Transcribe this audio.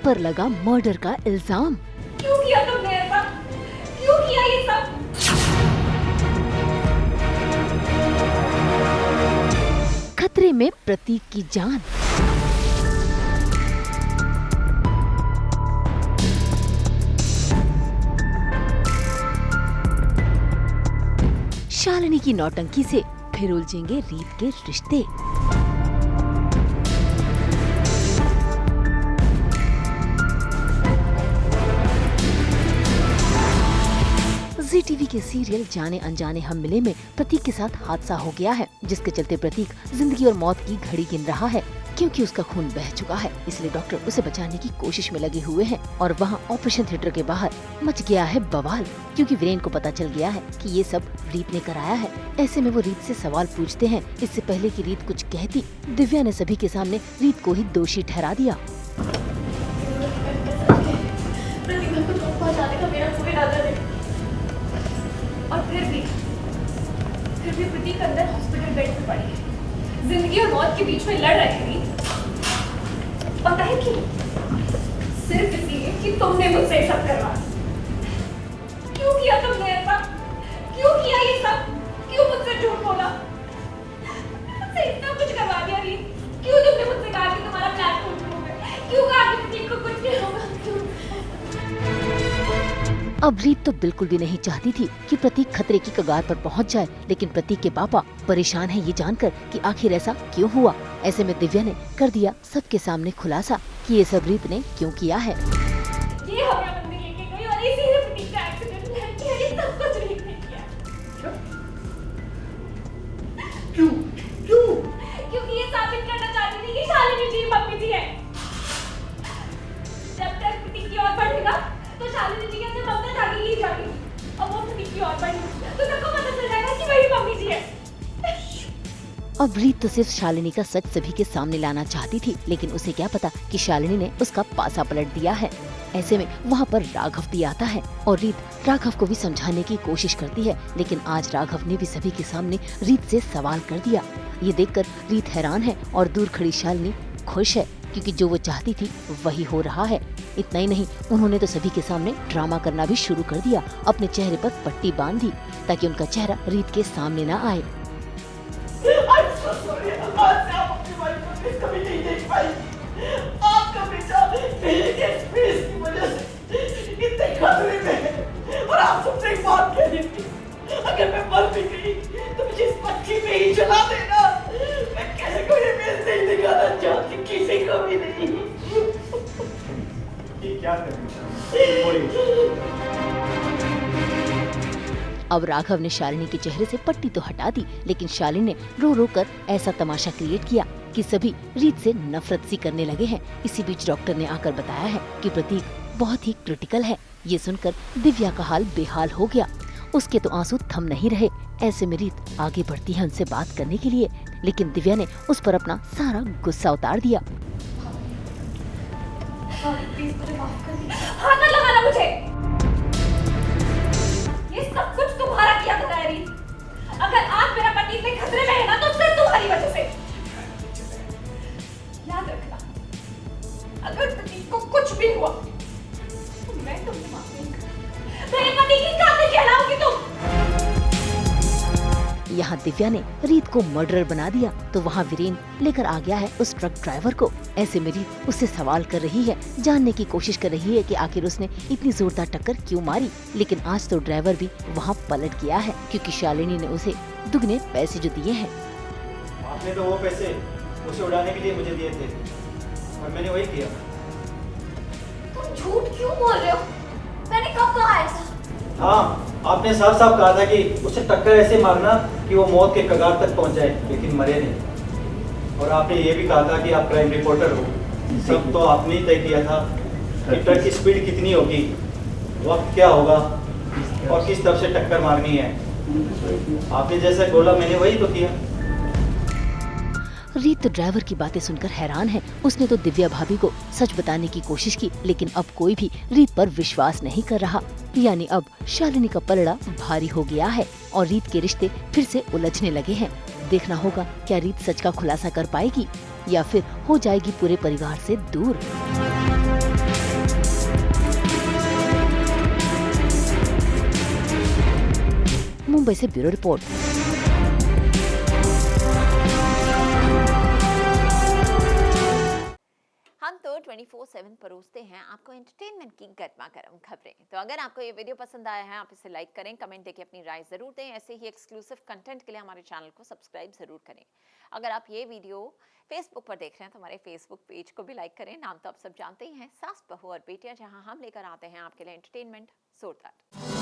पर लगा मर्डर का इल्जाम। क्यों किया तुमने ऐसा? क्यों किया ये सब? खतरे में प्रतीक की जान। शालिनी की नौटंकी से फिर उलझेंगे रीत के रिश्ते। जी टीवी के सीरियल जाने अनजाने हम मिले में प्रतीक के साथ हादसा हो गया है, जिसके चलते प्रतीक जिंदगी और मौत की घड़ी गिन रहा है। क्योंकि उसका खून बह चुका है, इसलिए डॉक्टर उसे बचाने की कोशिश में लगे हुए हैं और वहाँ ऑपरेशन थिएटर के बाहर मच गया है बवाल। क्योंकि वीरेन को पता चल गया है कि ये सब रीत ने कराया है। ऐसे में वो रीत से सवाल पूछते हैं। इससे पहले कि रीत कुछ कहती, दिव्या ने सभी के सामने रीत को ही दोषी ठहरा दिया। और फिर भी प्रतीक अंदर हॉस्पिटल बेड पे पड़ी है, जिंदगी और मौत के बीच में लड़ रहे हैं। पता है क्यों? सिर्फ इसलिए कि तुमने मुझसे सब करवा। क्यों किया तुमने ऐसा? क्यों किया ये सब? क्यों मुझसे झूठ बोला? मुझसे इतना कुछ करवा दिया रीत। क्यों तुमने मुझसे कहा कि तुम्हारा प्लान फुल होगा? क्यों कहा कि प्रतीक को कुछ नहीं होगा? अब रीत तो बिल्कुल भी नहीं चाहती थी कि प्रतीक खतरे की कगार पर पहुंच जाए, लेकिन प्रतीक के पापा परेशान हैं ये जानकर कि आखिर ऐसा क्यों हुआ। ऐसे में दिव्या ने कर दिया सबके सामने खुलासा कि ये सब रीत ने क्यों किया है। ये हमें मंदिर लेके गई और इसी से प्रतीक का एक्सीडेंट हुआ है। ये सब कुछ रीत ने किया। क्यों? क्योंकि ये साबित करना चाहती थी कि शालिनी जी मम्मी जी है। जब तक प्रतीक की ओर बढ़ेगा तो शालिनी जी के अंदर ममता जागेगी ही जागेगी, और वो प्रतीक की ओर बढ़ेगी तो सबको पता चल जाएगा कि वही मम्मी जी है। अब रीत तो सिर्फ शालिनी का सच सभी के सामने लाना चाहती थी, लेकिन उसे क्या पता कि शालिनी ने उसका पासा पलट दिया है। ऐसे में वहाँ पर राघव भी आता है और रीत राघव को भी समझाने की कोशिश करती है, लेकिन आज राघव ने भी सभी के सामने रीत से सवाल कर दिया। ये देखकर रीत हैरान है और दूर खड़ी शालिनी खुश है, क्योंकि जो वो चाहती थी वही हो रहा है। इतना ही नहीं, उन्होंने तो सभी के सामने ड्रामा करना भी शुरू कर दिया। अपने चेहरे पर पट्टी बांध दी ताकि उनका चेहरा रीत के सामने न आए। और आप सबसे एक बात कह देती, अगर मैं मर भी गई तो मुझे इस पक्षी में ही जला देना। मैं कैसे को ये मेल नहीं दिखाना चाहती किसी को भी नहीं। ये क्या अब राघव ने शालिनी के चेहरे से पट्टी तो हटा दी, लेकिन शालिनी ने रो रो कर ऐसा तमाशा क्रिएट किया कि सभी रीत से नफरत सी करने लगे हैं। इसी बीच डॉक्टर ने आकर बताया है कि प्रतीक बहुत ही क्रिटिकल है। ये सुनकर दिव्या का हाल बेहाल हो गया। उसके तो आंसू थम नहीं रहे। ऐसे में रीत आगे बढ़ती है उनसे बात करने के लिए, लेकिन दिव्या ने उस पर अपना सारा गुस्सा उतार दिया। हाथ मत लगाना मुझे। ये सब कुछ तुम्हारा किया था रीत। अगर आज मेरा पति इतने खतरे में है ना तो सिर्फ तुम्हारी वजह से। याद रखना, अगर प्रतीक को कुछ भी हुआ तो मैं तुमसे माफ नहीं करूंगी। मेरे पति की कातिल कहलाओगी तुम। यहाँ दिव्या ने रीत को मर्डरर बना दिया तो वहाँ वीरेन लेकर आ गया है उस ट्रक ड्राइवर को। ऐसे में रीत उससे सवाल कर रही है, जानने की कोशिश कर रही है कि आखिर उसने इतनी जोरदार टक्कर क्यों मारी। लेकिन आज तो ड्राइवर भी वहाँ पलट गया है, क्योंकि शालिनी ने उसे दुगने पैसे जो दिए हैं। आपने तो वो पैसे उसे उड़ाने के लिए मुझे दिए थे और मैंने वही किया। तुम झूठ क्यों बोल रहे हो? मैंने कब कहा ऐसा? हाँ, आपने साफ साफ कहा था कि उसे टक्कर ऐसे मारना कि वो मौत के कगार तक पहुंच जाए, लेकिन मरे नहीं। और आपने ये भी कहा था कि आप क्राइम रिपोर्टर हो। सब तो आपने ही तय किया था कि ट्रक की स्पीड कितनी होगी, वक्त क्या होगा और किस तरफ से टक्कर मारनी है। आपने जैसा बोला मैंने वही तो किया। रीत तो ड्राइवर की बातें सुनकर हैरान है। उसने तो दिव्या भाभी को सच बताने की कोशिश की, लेकिन अब कोई भी रीत पर विश्वास नहीं कर रहा। यानी अब शालिनी का पलड़ा भारी हो गया है और रीत के रिश्ते फिर से उलझने लगे हैं। देखना होगा क्या रीत सच का खुलासा कर पाएगी या फिर हो जाएगी पूरे परिवार से दूर। मुंबई से ब्यूरो रिपोर्ट। हम तो 24/7 परोसते हैं आपको एंटरटेनमेंट की गर्मा गर्म खबरें। तो अगर आपको ये वीडियो पसंद आया है, आप इसे लाइक करें, कमेंट देके अपनी राय जरूर दें। ऐसे ही एक्सक्लूसिव कंटेंट के लिए हमारे चैनल को सब्सक्राइब जरूर करें। अगर आप ये वीडियो फेसबुक पर देख रहे हैं तो हमारे फेसबुक पेज को भी लाइक करें। नाम तो आप सब जानते ही हैं, सास बहू और बेटियां, जहां हम लेकर आते हैं आपके लिए एंटरटेनमेंट जोरदार।